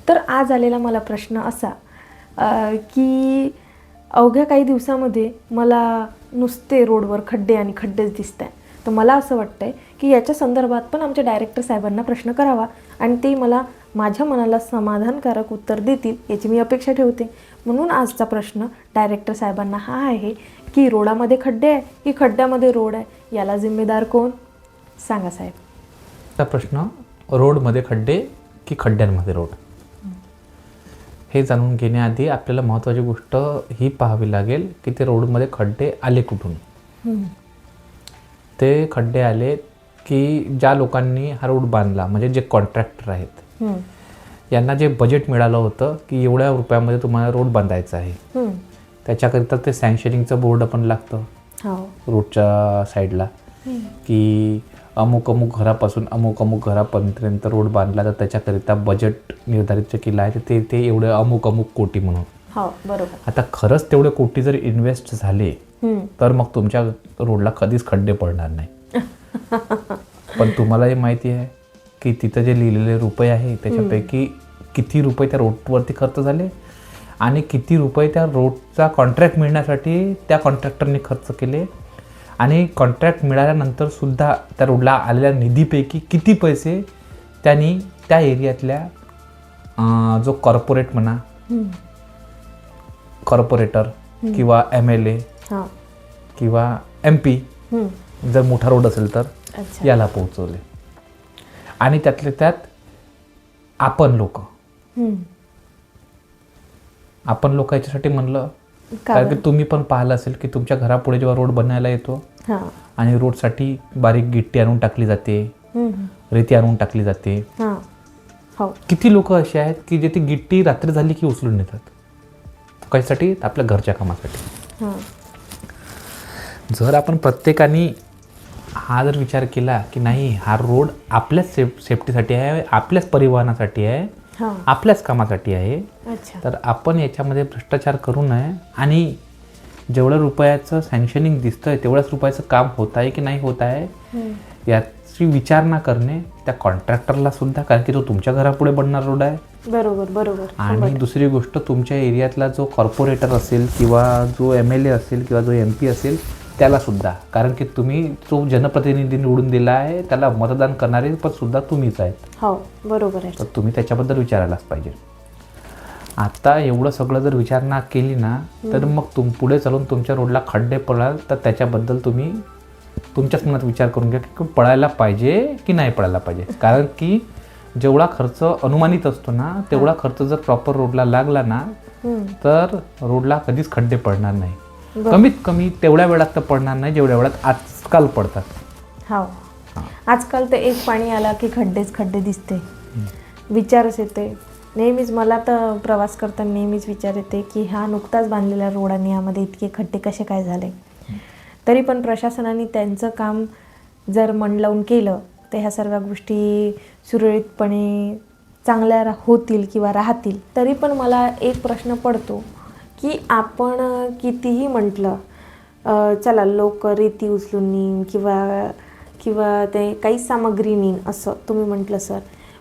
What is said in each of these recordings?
तर आज आलेला मला प्रश्न असा की अवघ्या काही दिवसामध्ये मला नुसते रोडवर खड्डे आणि खड्डेच दिसत आहे. तर मला असं वाटतं आहे की याच्या संदर्भात पण आमच्या डायरेक्टर साहेबांना प्रश्न करावा आणि ते मला माझ्या मनाला समाधानकारक उत्तर देतील याची मी अपेक्षा ठेवते. म्हणून आजचा प्रश्न डायरेक्टर साहेबांना हा आहे की रोडामध्ये खड्डे आहे की खड्ड्यामध्ये रोड आहे, याला जिम्मेदार कोण? सांगा साहेब. हा प्रश्न रोडमध्ये खड्डे की खड्ड्यांमध्ये रोड, हे जाणून घेण्याआधी आपल्याला महत्त्वाची गोष्ट ही पाहावी लागेल की ते रोडमध्ये खड्डे आले कुठून. ते खड्डे आले की ज्या लोकांनी हा रोड बांधला, म्हणजे जे कॉन्ट्रॅक्टर आहेत, यांना जे बजेट मिळालं होतं की एवढ्या रुपयामध्ये तुम्हाला रोड बांधायचा आहे, त्याच्याकरिता ते सँक्शनिंगचं बोर्ड पण लागतं रोडच्या साईडला की अमुक अमुक घरापासून अमुक अमुक घरापर्यंत रोड बांधला तर त्याच्याकरिता बजेट निर्धारित केलं आहे ते ते एवढे अमुक अमुक कोटी म्हणून. बरोबर. आता खरंच तेवढे कोटी जर इन्व्हेस्ट झाले तर मग तुमच्या रोडला कधीच खड्डे पडणार नाही. पण तुम्हाला हे माहिती आहे की तिथं जे लिहिलेले रुपये आहे त्याच्यापैकी किती रुपये त्या रोडवरती खर्च झाले आणि किती रुपये त्या रोडचा कॉन्ट्रॅक्ट मिळण्यासाठी त्या कॉन्ट्रॅक्टरने खर्च केले आणि कॉन्ट्रॅक्ट मिळाल्यानंतर सुद्धा त्या रोडला आलेल्या निधीपैकी किती पैसे त्यांनी त्या एरियातल्या जो कॉर्पोरेट म्हणा, कॉर्पोरेटर किंवा MLA किंवा MP जर मोठा रोड असेल तर याला पोहोचवले. आणि त्यातले त्यात आपण लोक याच्यासाठी म्हणलं कारण की तुम्ही पण पाहिलं असेल की तुमच्या घरापुढे जेव्हा रोड बनायला येतो आणि रोडसाठी बारीक गिट्टी आणून टाकली जाते, रेती आणून टाकली जाते, किती लोक असे आहेत की जे ती गिट्टी रात्री झाली की उचलून नेतात. कशासाठी? आपल्या घरच्या कामासाठी. जर आपण प्रत्येकाने हा जर विचार केला की नाही हा रोड आपल्याच सेफ्टीसाठी आहे, आपल्याच परिवहनासाठी आहे, आपल्याच कामासाठी आहे, तर आपण याच्यामध्ये भ्रष्टाचार करू नये आणि जेवढ्या रुपयाचं सँक्शनिंग दिसतंय तेवढ्याच रुपयाचं काम होत आहे की नाही होत आहे याची विचारणा करणे त्या कॉन्ट्रॅक्टरला सुद्धा, कारण की तो तुमच्या घरापुढे बनणार रोड आहे. बरोबर. आणि दुसरी गोष्ट तुमच्या एरियातला जो कॉर्पोरेटर असेल किंवा जो MLA असेल किंवा जो MP असेल त्याला सुद्धा, कारण की तुम्ही जो जनप्रतिनिधी निवडून दिला आहे त्याला मतदान करणारे पण सुद्धा तुम्हीच आहेत. बरोबर आहे. तर तुम्ही त्याच्याबद्दल विचारायलाच पाहिजे. आता एवढं सगळं जर विचारणा केली ना तर मग पुढे चालून तुमच्या रोडला खड्डे पडाल तर त्याच्याबद्दल तुम्ही तुमच्याच मनात विचार करून घ्या की पडायला पाहिजे की नाही पडायला पाहिजे. कारण की जेवढा खर्च अनुमानित असतो ना तेवढा खर्च जर प्रॉपर रोडला लागला ना तर रोडला कधीच खड्डे पडणार नाही. कमीत कमी तेवढ्या वेळात तर पडणार नाही जेवढ्या वेळात आजकाल पडतात. आजकाल तर एक पाणी आला की खड्डेच खड्डे दिसते. विचारच येते नेहमीच, मला तर प्रवास करताना नेहमीच विचार येते की हा नुकताच बांधलेला रोड आणि यामध्ये इतके खड्डे कसे काय झाले. तरी पण प्रशासनाने त्यांचं काम जर मन लावून केलं तर ह्या सर्व गोष्टी सुरळीतपणे चांगल्या होतील किंवा राहतील. तरी पण मला एक प्रश्न पडतो की आपण कितीही म्हटलं चला लोक रेती उचलून नेईन किंवा ते काही सामग्री नेईन असं तुम्ही म्हटलं सर,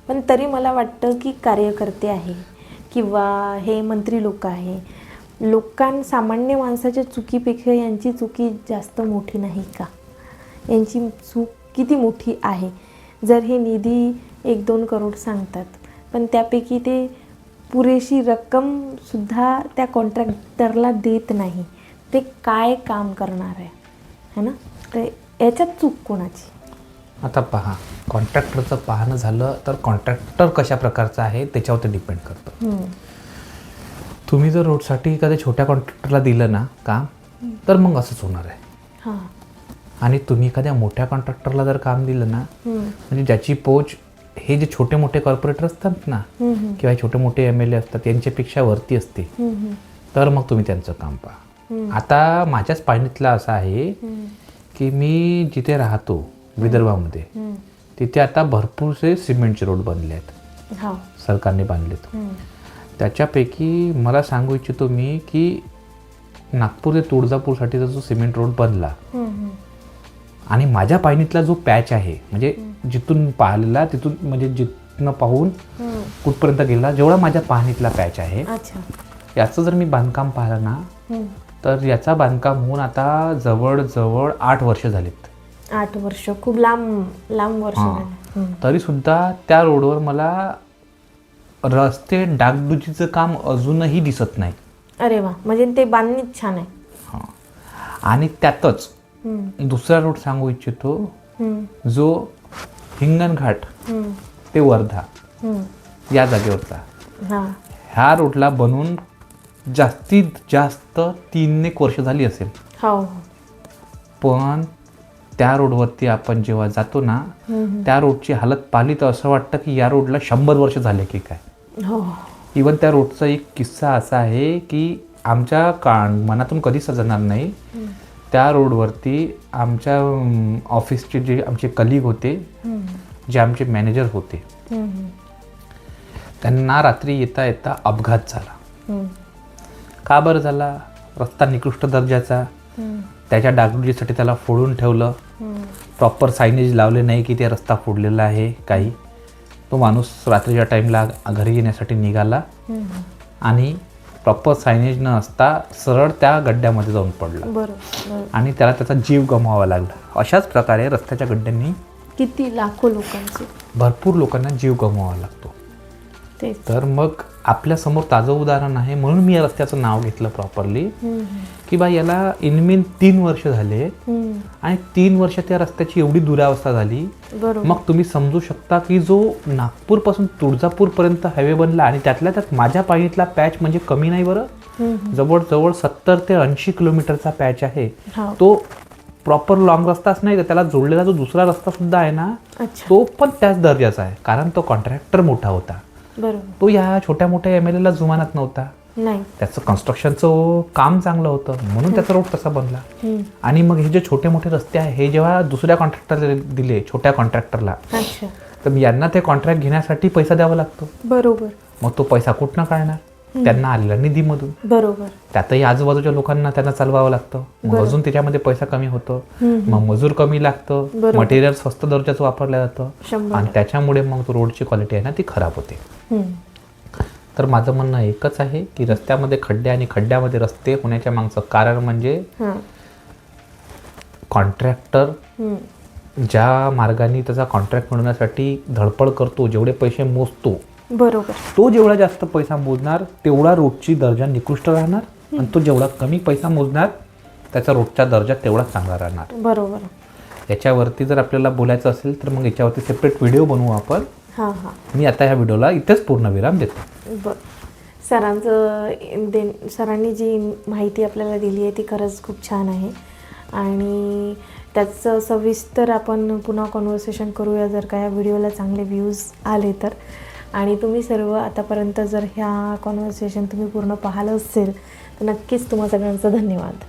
पण तरी मला वाटतं की कार्यकर्ते आहे किंवा हे मंत्री लोक आहे, सामान्य माणसाच्या चुकीपेक्षा यांची चुकी जास्त मोठी नाही का? यांची चूक किती मोठी आहे? जर हे निधी 1-2 करोड सांगतात पण त्यापैकी ते पुरेशी रक्कमसुद्धा त्या कॉन्ट्रॅक्टरला देत नाही, ते काय काम करणार आहे ना? तर याच्यात चूक कोणाची? आता पहा, कॉन्ट्रॅक्टरचं पाहणं झालं तर कॉन्ट्रॅक्टर कशा प्रकारचा आहे त्याच्यावर डिपेंड करतं. तुम्ही जर रोडसाठी एखाद्या छोट्या कॉन्ट्रॅक्टरला दिलं ना काम तर मग असंच होणार आहे. आणि तुम्ही एखाद्या मोठ्या कॉन्ट्रॅक्टरला जर काम दिलं ना म्हणजे ज्याची पोच हे जे छोटे मोठे कॉर्पोरेटर असतात ना किंवा छोटे मोठे MLA असतात यांच्यापेक्षा वरती असते तर मग तुम्ही त्यांचं काम पहा. आता माझ्याच पाहणीतला असा आहे की मी जिथे राहतो विदर्भामध्ये तिथे आता भरपूरसे सिमेंटचे रोड बनले आहेत, सरकारने बांधलेत. त्याच्यापैकी मला सांगू इच्छितो मी की नागपूर ते तुळजापूरसाठीचा जो सिमेंट रोड बनला आणि माझ्या पाहणीतला जो पॅच आहे म्हणजे जिथून पाहिलेला तिथून म्हणजे जिथनं पाहून कुठपर्यंत गेला, जेवढा माझ्या पाहणीतला पॅच आहे अच्छा. याचं जर मी बांधकाम पाहिलं ना तर याचा बांधकाम होऊन आता जवळजवळ 8 वर्ष झालीत. 8 वर्ष खूप लांब वर्ष झाले. तरीसुद्धा त्या रोडवर मला रस्ते डागडुजीचं काम अजूनही दिसत नाही. अरे वा, म्हणजे ते बांधणीच छान आहे. आणि त्यातच दुसरा रोड सांगू इच्छितो, जो हिंगणघाट ते वर्धा या जागेवरचा, ह्या रोडला बनवून जास्तीत जास्त 3-1 वर्ष झाली असेल. हो. पण त्या रोडवरती आपण जेव्हा जातो ना, त्या रोडची हालत पाहिली तर असं वाटतं की या रोडला 100 वर्ष झाले की काय. हो. इवन त्या रोडचा एक किस्सा असा आहे की आमच्या मनातून कधीच जाणार नाही. त्या रोडवरती आमच्या ऑफिसचे जे आमचे कलिग होते, जे आमचे मॅनेजर होते, त्यांना रात्री येता येता अपघात झाला. का बरं झाला? रस्ता निकृष्ट दर्जाचा, त्याच्या डागडुजीसाठी त्याला फोडून ठेवलं, प्रॉपर सायनेज लावले नाही की ते रस्ता फोडलेला आहे काही. तो माणूस रात्रीच्या टाईमला घरी येण्यासाठी निघाला आणि प्रॉपर सायनेज न असता सरळ त्या गड्ड्यामध्ये जाऊन पडला. बरोबर. आणि त्याला त्याचा जीव गमवावा लागला. अशाच प्रकारे रस्त्याच्या गड्ड्यांनी किती लाखो लोकांचे, भरपूर लोकांना जीव गमवावा लागतो. तेच. तर मग आपल्यासमोर ताजं उदाहरण आहे, म्हणून मी या रस्त्याचं नाव घेतलं प्रॉपरली की बा याला इनमीन 3 वर्ष झाले आणि 3 वर्ष त्या रस्त्याची एवढी दुरावस्था झाली. मग तुम्ही समजू शकता की जो नागपूरपासून तुळजापूरपर्यंत हायवे बनला आणि त्यातल्या त्यात माझ्या पायीतला पॅच म्हणजे कमी नाही बरं, जवळजवळ 70 ते 80 किलोमीटरचा पॅच आहे. तो प्रॉपर लॉंग रस्ताच नाही, तर त्याला जोडलेला जो दुसरा रस्ता सुद्धा आहे ना, तो पण त्याच दर्जाचा आहे. कारण तो कॉन्ट्रॅक्टर मोठा होता, तो या छोट्या मोठ्या MLA ला जुमानत नव्हता. त्याचं कन्स्ट्रक्शनचं काम चांगलं होतं म्हणून त्याचा रोड तसा बनला. आणि मग हे जे छोटे मोठे रस्ते आहे हे जेव्हा दुसऱ्या कॉन्ट्रॅक्टरला दिले, छोट्या कॉन्ट्रॅक्टरला, तर यांना ते कॉन्ट्रॅक्ट घेण्यासाठी पैसा द्यावा लागतो. बरोबर. मग तो पैसा कुठनं काढणार? त्यांना आलेला निधीमधून. बरोबर. त्यातही आजूबाजूच्या लोकांना त्यांना चालवावं लागतं, मग अजून त्याच्यामध्ये पैसा कमी होतो, मग मजूर कमी लागतं, मटेरियल स्वस्त दर्जाचं वापरलं जातं आणि त्याच्यामुळे मग तो रोडची क्वालिटी आहे ना ती खराब होते. तर माझं म्हणणं एकच आहे की रस्त्यामध्ये खड्डे आणि खड्ड्यामध्ये रस्ते होण्याच्या मागचं कारण म्हणजे कॉन्ट्रॅक्टर ज्या मार्गाने त्याचा कॉन्ट्रॅक्ट मिळवण्यासाठी धडपड करतो, जेवढे पैसे मोजतो, बरोबर, तो जेवढा जास्त पैसा मोजणार तेवढा रोडची दर्जा निकृष्ट राहणार आणि तो जेवढा कमी पैसा मोजणार त्याचा रोडचा दर्जा तेवढा चांगला राहणार. बरोबर. याच्यावरती जर आपल्याला बोलायचं असेल तर मग याच्यावरती सेपरेट व्हिडिओ बनवू आपण. मी आता ह्या व्हिडिओला इथेच पूर्णविराम देतो. सरांनी जी माहिती आपल्याला दिली आहे ती खरंच खूप छान आहे आणि त्याचं सविस्तर आपण पुन्हा कॉन्व्हर्सेशन करूया जर का या व्हिडिओला चांगले व्ह्यूज आले तर. आणि तुम्ही सर्व आतापर्यंत जर ह्या कॉन्व्हर्सेशन तुम्ही पूर्ण पाहिलं असेल तर नक्कीच तुम्हा सगळ्यांचं धन्यवाद.